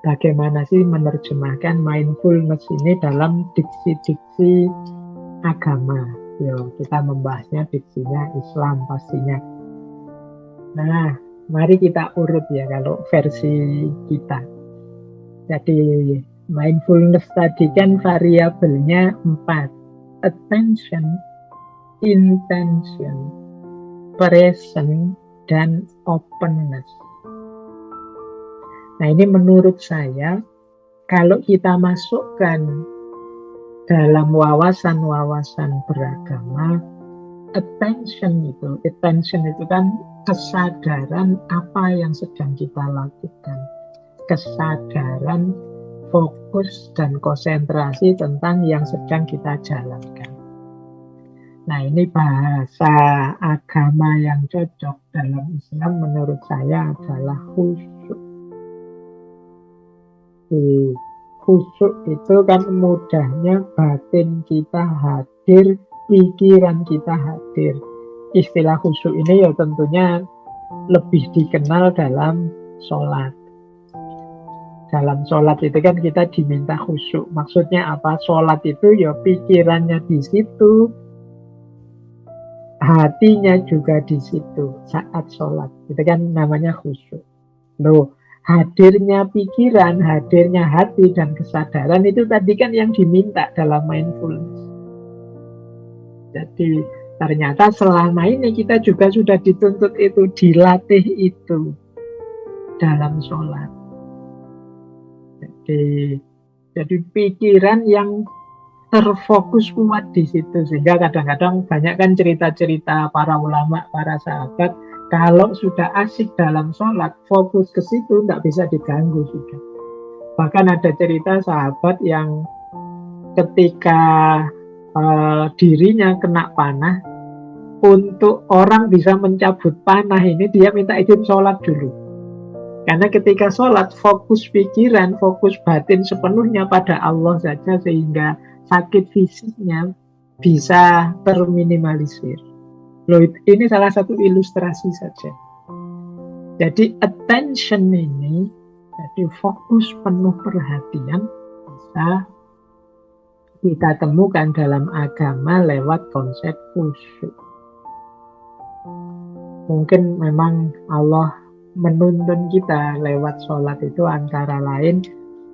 bagaimana sih menerjemahkan mindfulness ini dalam diksi-diksi agama. Yo, kita membahasnya diksinya Islam pastinya. Nah, mari kita urut ya kalau versi kita. Jadi mindfulness tadi kan variabelnya 4. Attention, intention, present, dan openness. Nah, ini menurut saya kalau kita masukkan dalam wawasan-wawasan beragama, attention itu kan kesadaran apa yang sedang kita lakukan, kesadaran fokus dan konsentrasi tentang yang sedang kita jalankan. Nah, ini bahasa agama yang cocok dalam Islam menurut saya adalah khusyuk. Khusyuk itu kan mudahnya batin kita hadir, pikiran kita hadir. Istilah khusyuk ini ya tentunya lebih dikenal dalam sholat. Dalam sholat itu kan kita diminta khusyuk. Maksudnya apa? Sholat itu ya pikirannya di situ, hatinya juga di situ saat sholat. Itu kan namanya khusyuk. Loh, hadirnya pikiran, hadirnya hati dan kesadaran itu tadi kan yang diminta dalam mindfulness. Jadi ternyata selama ini kita juga sudah dituntut itu, dilatih itu dalam sholat. Jadi pikiran yang terfokus kuat di situ, sehingga kadang-kadang banyak kan cerita-cerita para ulama, para sahabat, kalau sudah asik dalam sholat, fokus ke situ, tidak bisa diganggu sudah. Bahkan ada cerita sahabat yang ketika dirinya kena panah, untuk orang bisa mencabut panah ini, dia minta izin sholat dulu. Karena ketika sholat, fokus pikiran, fokus batin sepenuhnya pada Allah saja, sehingga sakit fisiknya bisa terminimalisir. Loh, ini salah satu ilustrasi saja. Jadi attention ini, jadi fokus penuh perhatian, bisa kita temukan dalam agama lewat konsep khusyuk. Mungkin memang Allah menuntun kita lewat sholat itu antara lain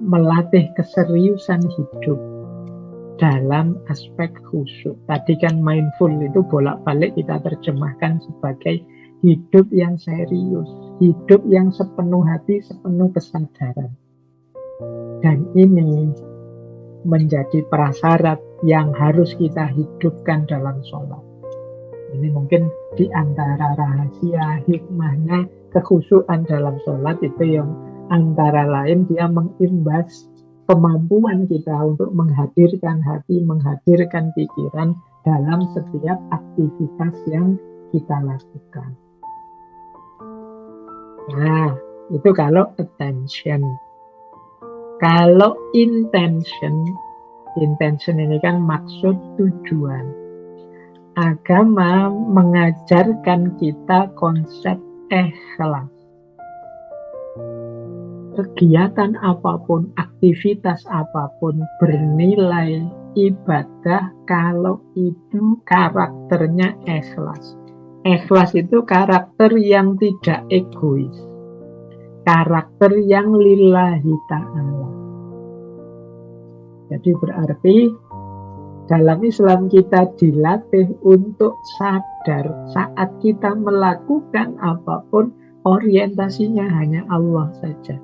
melatih keseriusan hidup dalam aspek khusyuk. Tadi kan mindful itu bolak-balik kita terjemahkan sebagai hidup yang serius, hidup yang sepenuh hati, sepenuh kesadaran. Dan ini menjadi prasyarat yang harus kita hidupkan dalam sholat. Ini mungkin di antara rahasia hikmahnya kekhusyukan dalam sholat itu yang antara lain dia mengimbas kemampuan kita untuk menghadirkan hati, menghadirkan pikiran dalam setiap aktivitas yang kita lakukan. Nah, itu kalau attention. Kalau intention ini kan maksud, tujuan. Agama mengajarkan kita konsep ikhlas. Kegiatan apapun, aktivitas apapun bernilai ibadah kalau itu karakternya ikhlas. Ikhlas itu karakter yang tidak egois, karakter yang lillahi ta'ala. Jadi berarti dalam Islam kita dilatih untuk sadar saat kita melakukan apapun orientasinya hanya Allah saja.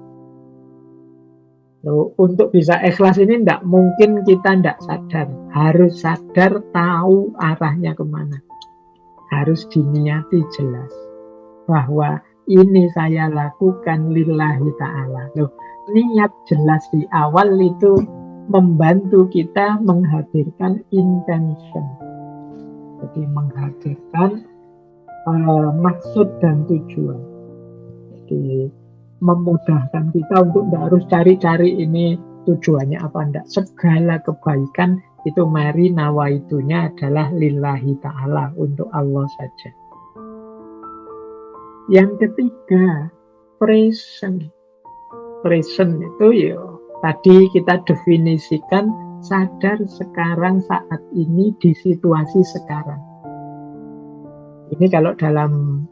Loh, untuk bisa ikhlas ini tidak mungkin kita tidak sadar. Harus sadar, tahu arahnya kemana. Harus diniati jelas bahwa ini saya lakukan lillahi ta'ala. Loh, niat jelas di awal itu membantu kita menghadirkan intention. Jadi menghadirkan maksud dan tujuan. Jadi memudahkan kita untuk tidak harus cari-cari ini tujuannya apa enggak. Segala kebaikan itu mari nawaitunya adalah lillahi ta'ala, untuk Allah saja. Yang ketiga, present. present itu ya tadi kita definisikan sadar sekarang saat ini di situasi sekarang. Ini kalau dalam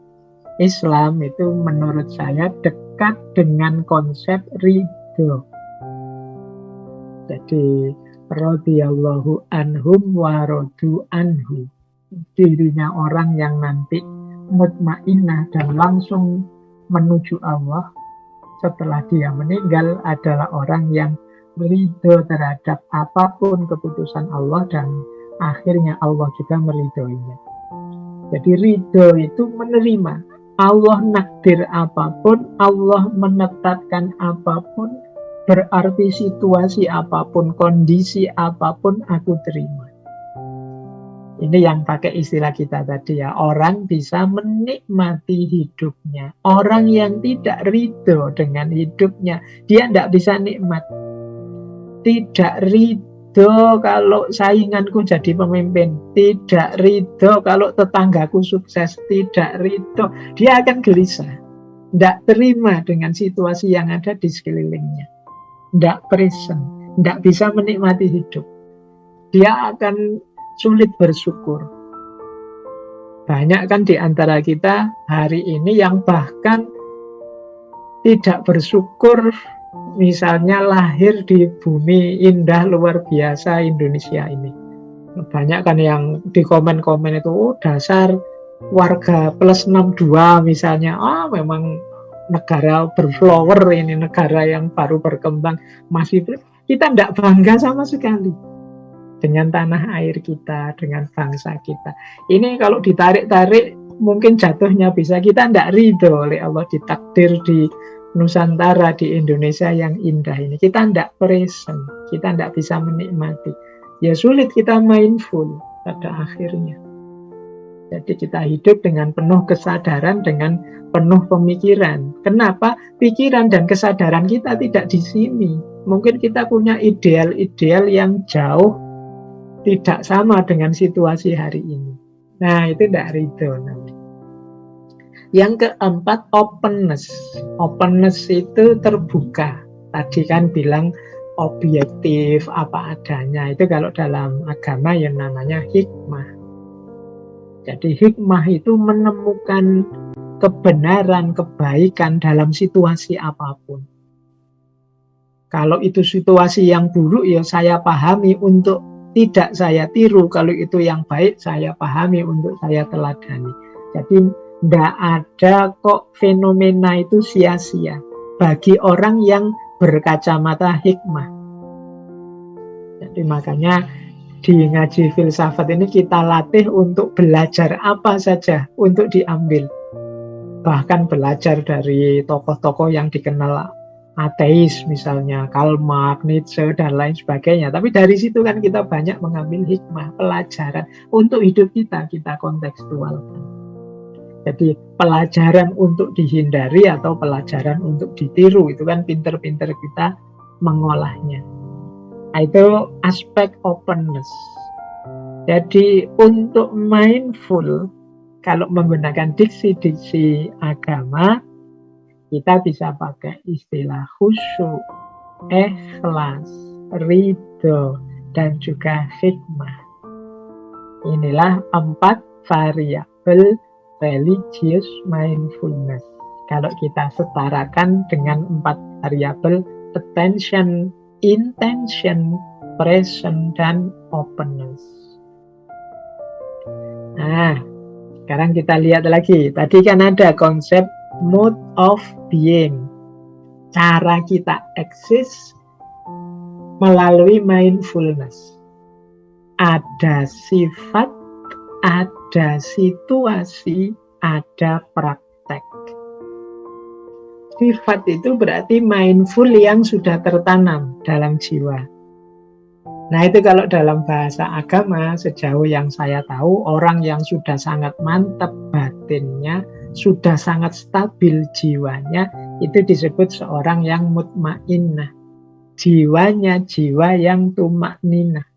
Islam itu menurut saya dekat dengan konsep ridho. Jadi radhiyallahu anhum wa radu anhu. Dirinya orang yang nanti mutmainnah dan langsung menuju Allah setelah dia meninggal adalah orang yang ridho terhadap apapun keputusan Allah dan akhirnya Allah juga meridhoinya. Jadi ridho itu menerima. Allah nakdir apapun, Allah menetapkan apapun, berarti situasi apapun, kondisi apapun aku terima. Ini yang pakai istilah kita tadi ya, orang bisa menikmati hidupnya. Orang yang tidak ridho dengan hidupnya, dia tidak bisa nikmat. Tidak ridho kalau sainganku jadi pemimpin, tidak ridho kalau tetanggaku sukses, tidak ridho, dia akan gelisah. Tidak terima dengan situasi yang ada di sekelilingnya. Tidak present, tidak bisa menikmati hidup. Dia akan sulit bersyukur. Banyak kan di antara kita hari ini yang bahkan tidak bersyukur, misalnya lahir di bumi indah luar biasa Indonesia ini. Banyak kan yang di komen-komen itu, oh dasar warga plus 62 misalnya, memang negara berflower ini, negara yang baru berkembang, masih kita tidak bangga sama sekali dengan tanah air kita, dengan bangsa kita. Ini kalau ditarik-tarik mungkin jatuhnya bisa kita tidak ridho oleh Allah ditakdir di Nusantara, di Indonesia yang indah ini. Kita tidak present, kita tidak bisa menikmati. Ya sulit kita mindful pada akhirnya. Jadi kita hidup dengan penuh kesadaran, dengan penuh pemikiran. Kenapa? Pikiran dan kesadaran kita tidak di sini. Mungkin kita punya ideal-ideal yang jauh tidak sama dengan situasi hari ini. Nah, itu tidak ridho nanti. Yang keempat, openness. Openness itu terbuka. Tadi kan bilang objektif, apa adanya. Itu kalau dalam agama yang namanya hikmah. Jadi hikmah itu menemukan kebenaran, kebaikan dalam situasi apapun. Kalau itu situasi yang buruk, ya saya pahami untuk tidak saya tiru. Kalau itu yang baik, saya pahami untuk saya teladani. Jadi tidak ada kok fenomena itu sia-sia bagi orang yang berkacamata hikmah. Jadi makanya di ngaji filsafat ini kita latih untuk belajar apa saja untuk diambil. Bahkan belajar dari tokoh-tokoh yang dikenal ateis misalnya, Karl Marx, Nietzsche, dan lain sebagainya. Tapi dari situ kan kita banyak mengambil hikmah, pelajaran untuk hidup kita kontekstualkan. Jadi pelajaran untuk dihindari atau pelajaran untuk ditiru, itu kan pinter-pinter kita mengolahnya. Nah, itu aspek openness. Jadi untuk mindful, kalau menggunakan diksi-diksi agama, kita bisa pakai istilah khusyuk, ikhlas, ridho, dan juga hikmah. Inilah 4 variabel religious mindfulness. Kalau kita setarakan dengan 4 variabel attention, intention, present, dan openness. Nah, sekarang kita lihat lagi. Tadi kan ada konsep mode of being, cara kita eksis melalui mindfulness. Ada sifat, ada situasi, ada praktek. Sifat itu berarti mindful yang sudah tertanam dalam jiwa. Nah, itu kalau dalam bahasa agama, sejauh yang saya tahu, orang yang sudah sangat mantap batinnya, sudah sangat stabil jiwanya, itu disebut seorang yang mutmainnah. Jiwanya jiwa yang tumakninah.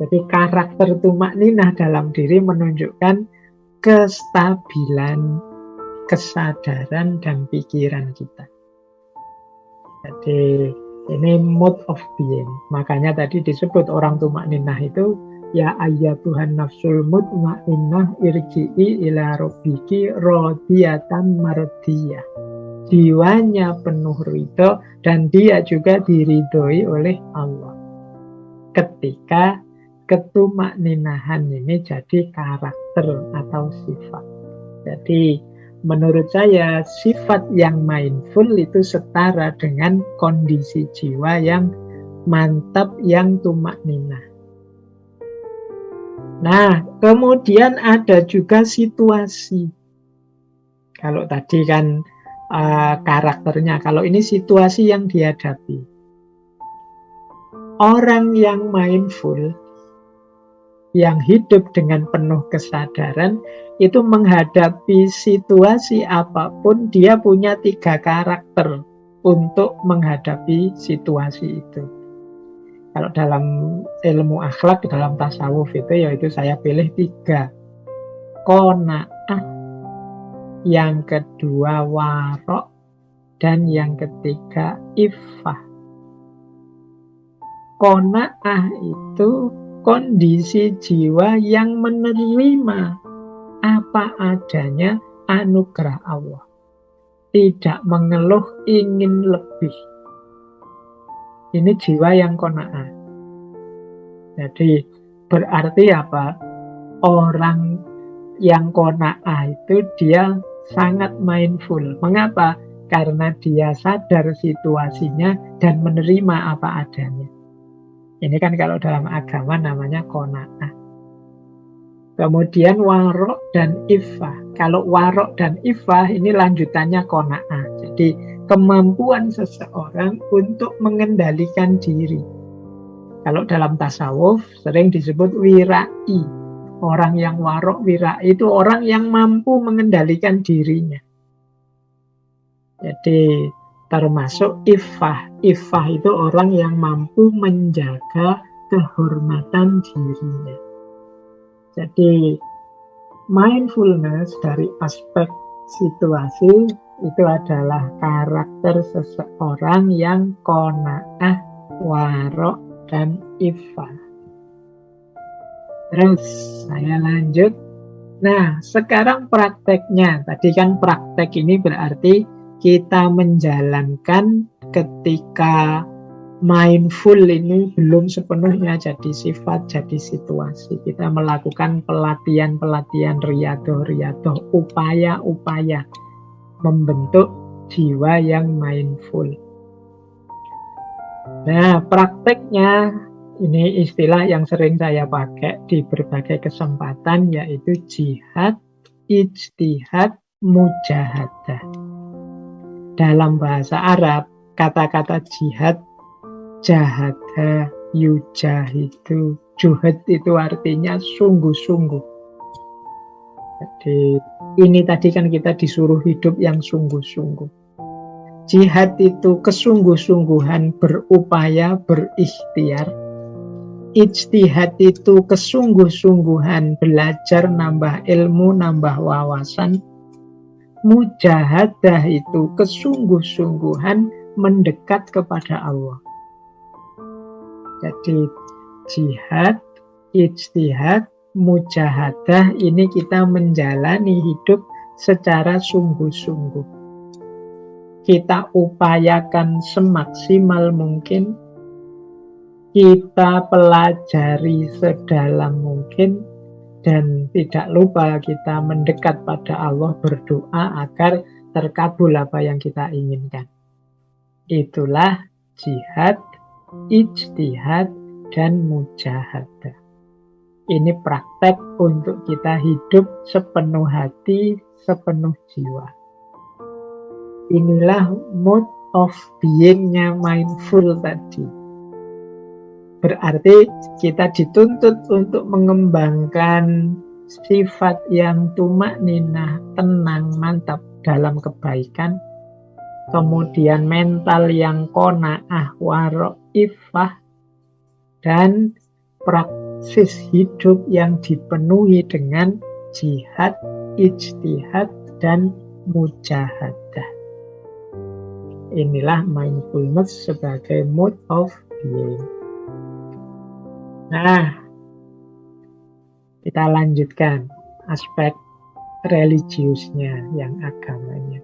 Jadi karakter tumakninah dalam diri menunjukkan kestabilan kesadaran dan pikiran kita. Jadi ini mood of being. Makanya tadi disebut orang tumakninah itu ya ayyatuhan nafsul mutmainnah irji'i ila rabbiki radiyatan mardiyah. Jiwanya penuh ridho dan dia juga diridhoi oleh Allah. Ketika ketumakninahan ini jadi karakter atau sifat. Jadi menurut saya sifat yang mindful itu setara dengan kondisi jiwa yang mantap, yang tumakninah. Nah, kemudian ada juga situasi. Kalau tadi kan karakternya, kalau ini situasi yang dihadapi. Orang yang mindful, yang hidup dengan penuh kesadaran, itu menghadapi situasi apapun, dia punya 3 karakter untuk menghadapi situasi itu. Kalau dalam ilmu akhlak, dalam tasawuf itu, yaitu saya pilih 3. Qanaah, yang kedua warok, dan yang ketiga iffah. Qanaah itu kondisi jiwa yang menerima apa adanya anugerah Allah. Tidak mengeluh ingin lebih. Ini jiwa yang qanaah. Jadi berarti apa? Orang yang qanaah itu dia sangat mindful. Mengapa? Karena dia sadar situasinya dan menerima apa adanya. Ini kan kalau dalam agama namanya qanaah. Kemudian warok dan iffah. Kalau warok dan iffah ini lanjutannya qanaah. Jadi kemampuan seseorang untuk mengendalikan diri. Kalau dalam tasawuf sering disebut wirai. Orang yang warok, wirai itu orang yang mampu mengendalikan dirinya. Jadi termasuk iffah. Iffah itu orang yang mampu menjaga kehormatan dirinya. Jadi mindfulness dari aspek situasi itu adalah karakter seseorang yang qanaah, warok, dan iffah. Terus saya lanjut. Nah, sekarang prakteknya. Tadi kan praktek ini berarti kita menjalankan ketika mindful ini belum sepenuhnya jadi sifat, jadi situasi. Kita melakukan pelatihan-pelatihan riyadhah, upaya-upaya membentuk jiwa yang mindful. Nah, prakteknya ini istilah yang sering saya pakai di berbagai kesempatan, yaitu jihad, ijtihad, mujahadah. Dalam bahasa Arab, kata-kata jihad, jahada, yujahidu, juhad itu artinya sungguh-sungguh. Jadi ini tadi kan kita disuruh hidup yang sungguh-sungguh. Jihad itu kesungguh-sungguhan berupaya, berikhtiar. Ijtihad itu kesungguh-sungguhan belajar, nambah ilmu, nambah wawasan. Mujahadah itu kesungguh-sungguhan mendekat kepada Allah. Jadi jihad, ijtihad, mujahadah ini kita menjalani hidup secara sungguh-sungguh. Kita upayakan semaksimal mungkin, kita pelajari sedalam mungkin, dan tidak lupa kita mendekat pada Allah, berdoa agar terkabul apa yang kita inginkan. Itulah jihad, ijtihad, dan mujahadah. Ini praktek untuk kita hidup sepenuh hati, sepenuh jiwa. Inilah mode of being-nya mindful tadi. Berarti kita dituntut untuk mengembangkan sifat yang tumakninah, tenang, mantap dalam kebaikan. Kemudian mental yang qanaah, warok, iffah. Dan praksis hidup yang dipenuhi dengan jihad, ijtihad, dan mujahadah. Inilah mindfulness sebagai mode of being. Nah, kita lanjutkan aspek religiusnya, yang agamanya.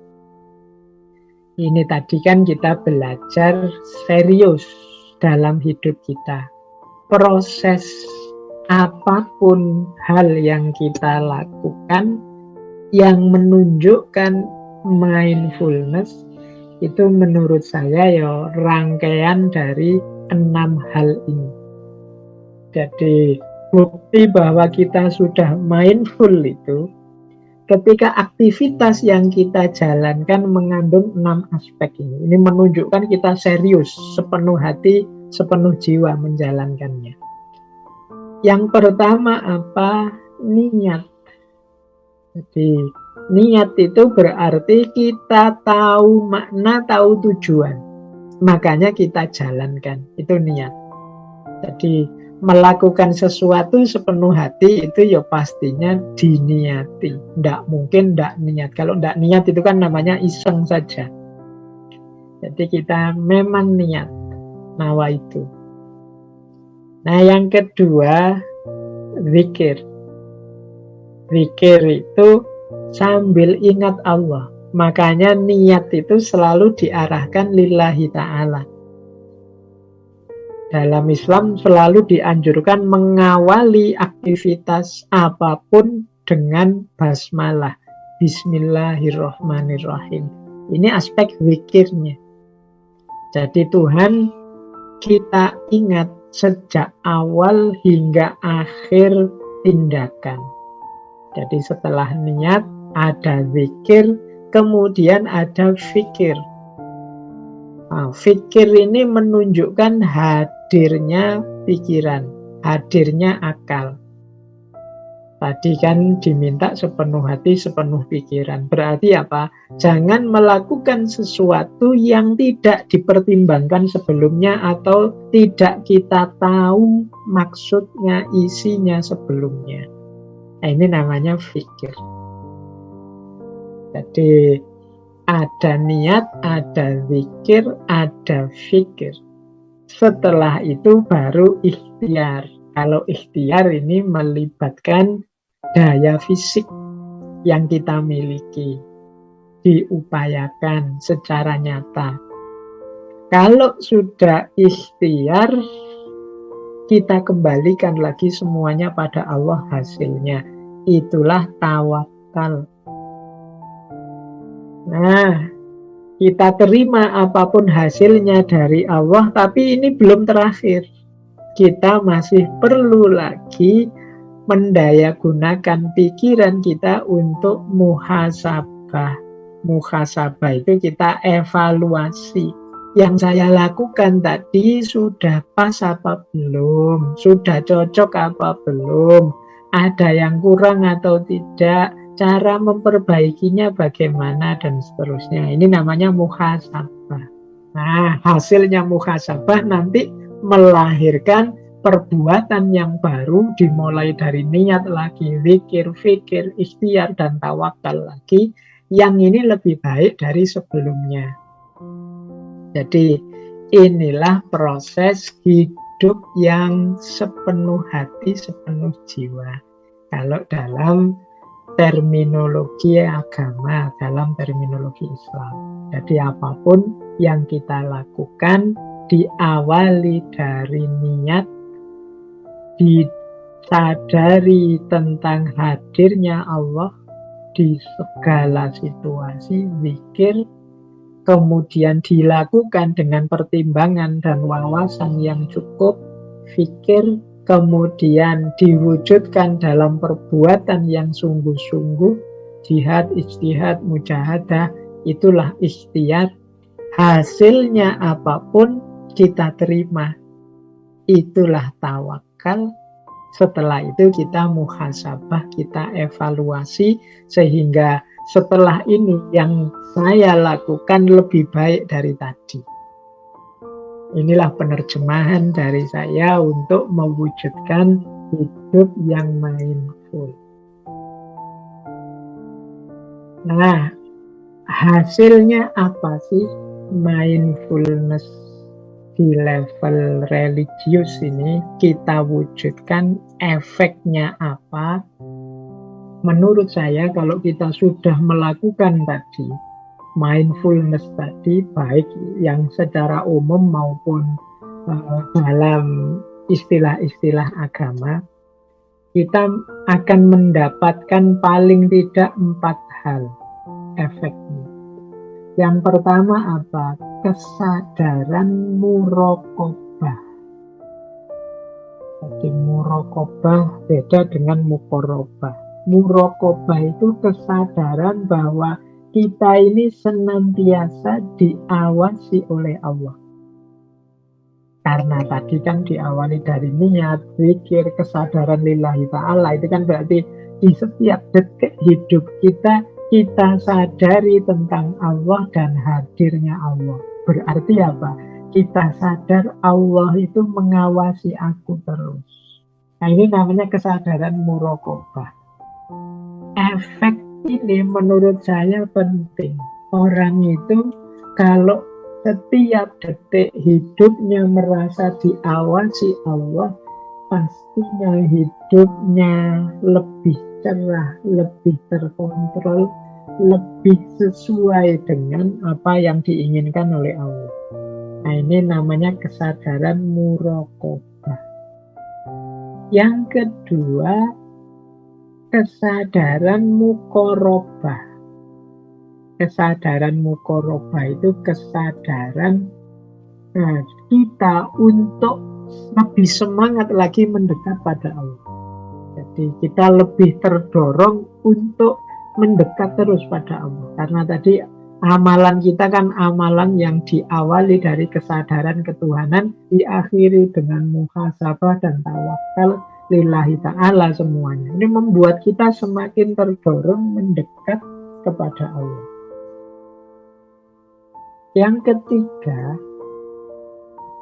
Ini tadi kan kita belajar serius dalam hidup kita. Proses apapun hal yang kita lakukan yang menunjukkan mindfulness, itu menurut saya ya rangkaian dari 6 hal ini. Jadi bukti bahwa kita sudah mindful itu ketika aktivitas yang kita jalankan mengandung 6 aspek ini. Ini menunjukkan kita serius, sepenuh hati, sepenuh jiwa menjalankannya. Yang pertama apa? Niat. Jadi niat itu berarti kita tahu makna, tahu tujuan. Makanya kita jalankan. Itu niat. Jadi melakukan sesuatu sepenuh hati itu ya pastinya diniati. Tidak mungkin tidak niat. Kalau tidak niat itu kan namanya iseng saja. Jadi kita memang niat nawa itu. Nah yang kedua, zikir. Zikir itu sambil ingat Allah. Makanya niat itu selalu diarahkan lillahi ta'ala. Dalam Islam selalu dianjurkan mengawali aktivitas apapun dengan basmalah. Bismillahirrahmanirrahim. Ini aspek zikirnya. Jadi Tuhan kita ingat sejak awal hingga akhir tindakan. Jadi setelah niat ada zikir, kemudian ada fikir. Nah, fikir ini menunjukkan hadirnya pikiran, hadirnya akal. Tadi kan diminta sepenuh hati, sepenuh pikiran. Berarti apa? Jangan melakukan sesuatu yang tidak dipertimbangkan sebelumnya atau tidak kita tahu maksudnya, isinya sebelumnya. Nah, ini namanya fikir. Jadi ada niat, ada zikir, ada fikir. Setelah itu baru ikhtiar. Kalau ikhtiar ini melibatkan daya fisik yang kita miliki, diupayakan secara nyata. Kalau sudah ikhtiar, kita kembalikan lagi semuanya pada Allah hasilnya. Itulah tawakal. Nah, kita terima apapun hasilnya dari Allah, tapi ini belum terakhir. Kita masih perlu lagi mendayagunakan pikiran kita untuk muhasabah. Muhasabah itu kita evaluasi. Yang saya lakukan tadi sudah pas apa belum? Sudah cocok apa belum? Ada yang kurang atau tidak? Cara memperbaikinya bagaimana dan seterusnya. Ini namanya muhasabah. Nah, hasilnya muhasabah nanti melahirkan perbuatan yang baru, dimulai dari niat lagi, zikir, fikir, ikhtiar, dan tawakal lagi, yang ini lebih baik dari sebelumnya. Jadi inilah proses hidup yang sepenuh hati, sepenuh jiwa. Kalau dalam terminologi agama, dalam terminologi Islam. Jadi apapun yang kita lakukan diawali dari niat, disadari tentang hadirnya Allah di segala situasi, zikir, kemudian dilakukan dengan pertimbangan dan wawasan yang cukup, fikir, kemudian diwujudkan dalam perbuatan yang sungguh-sungguh, jihad, ijtihad, mujahadah, itulah ikhtiar. Hasilnya apapun kita terima, itulah tawakal. Setelah itu kita muhasabah, kita evaluasi, sehingga setelah ini yang saya lakukan lebih baik dari tadi. Inilah penerjemahan dari saya untuk mewujudkan hidup yang mindful. Nah, hasilnya apa sih? mindfulness di level religius ini kita wujudkan, efeknya apa? Menurut saya kalau kita sudah melakukan tadi mindfulness tadi, baik yang secara umum maupun dalam istilah-istilah agama, kita akan mendapatkan paling tidak 4 hal efeknya. Yang pertama apa? Kesadaran muraqabah. Jadi muraqabah beda dengan muqarabah. Muraqabah itu kesadaran bahwa kita ini senantiasa diawasi oleh Allah. Karena tadi kan diawali dari niat, zikir, kesadaran lillahi ta'ala. Itu kan berarti di setiap detik hidup kita, kita sadari tentang Allah dan hadirnya Allah. Berarti apa? Kita sadar Allah itu mengawasi aku terus. Nah, ini namanya kesadaran muraqabah. Efek ini menurut saya penting. Orang itu kalau setiap detik hidupnya merasa diawasi Allah, pastinya hidupnya lebih cerah, lebih terkontrol, lebih sesuai dengan apa yang diinginkan oleh Allah. Nah, ini namanya kesadaran muraqabah. Yang kedua, kesadaran muqarabah. Kesadaran muqarabah itu kesadaran kita untuk lebih semangat lagi mendekat pada Allah. Jadi kita lebih terdorong untuk mendekat terus pada Allah. Karena tadi amalan kita kan amalan yang diawali dari kesadaran ketuhanan, diakhiri dengan muhasabah dan tawakal lillahi ta'ala semuanya. Ini membuat kita semakin terdorong mendekat kepada Allah. Yang ketiga,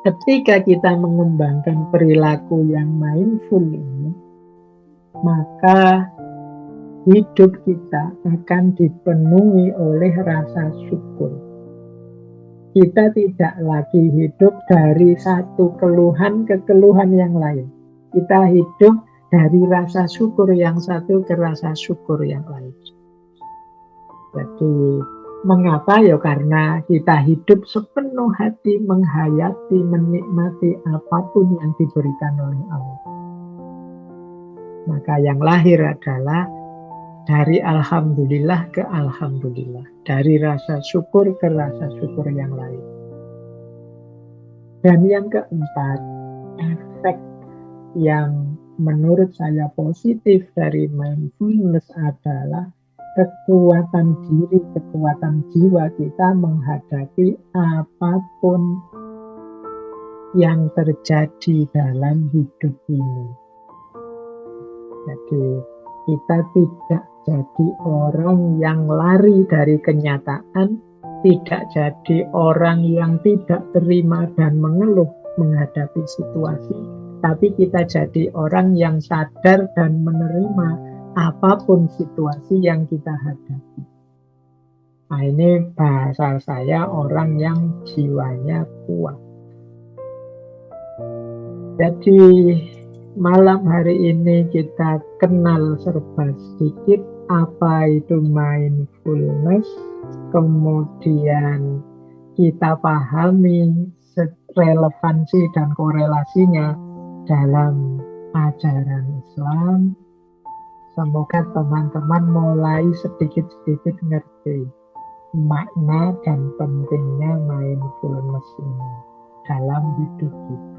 ketika kita mengembangkan perilaku yang mindful ini, maka hidup kita akan dipenuhi oleh rasa syukur. Kita tidak lagi hidup dari satu keluhan ke keluhan yang lain. Kita hidup dari rasa syukur yang satu ke rasa syukur yang lain. Jadi mengapa? Ya karena kita hidup sepenuh hati menghayati, menikmati apapun yang diberikan oleh Allah. Maka yang lahir adalah dari alhamdulillah ke alhamdulillah, dari rasa syukur ke rasa syukur yang lain. Dan yang keempat, efek yang menurut saya positif dari mindfulness adalah kekuatan diri, kekuatan jiwa kita menghadapi apapun yang terjadi dalam hidup ini. Jadi kita tidak jadi orang yang lari dari kenyataan, tidak jadi orang yang tidak terima dan mengeluh menghadapi situasi, tapi kita jadi orang yang sadar dan menerima apapun situasi yang kita hadapi. Nah, ini bahasa saya orang yang jiwanya kuat. Jadi malam hari ini kita kenal serba sedikit apa itu mindfulness, kemudian kita pahami relevansi dan korelasinya dalam ajaran Islam. Semoga teman-teman mulai sedikit-sedikit ngerti makna dan pentingnya mindfulness ini dalam hidup kita.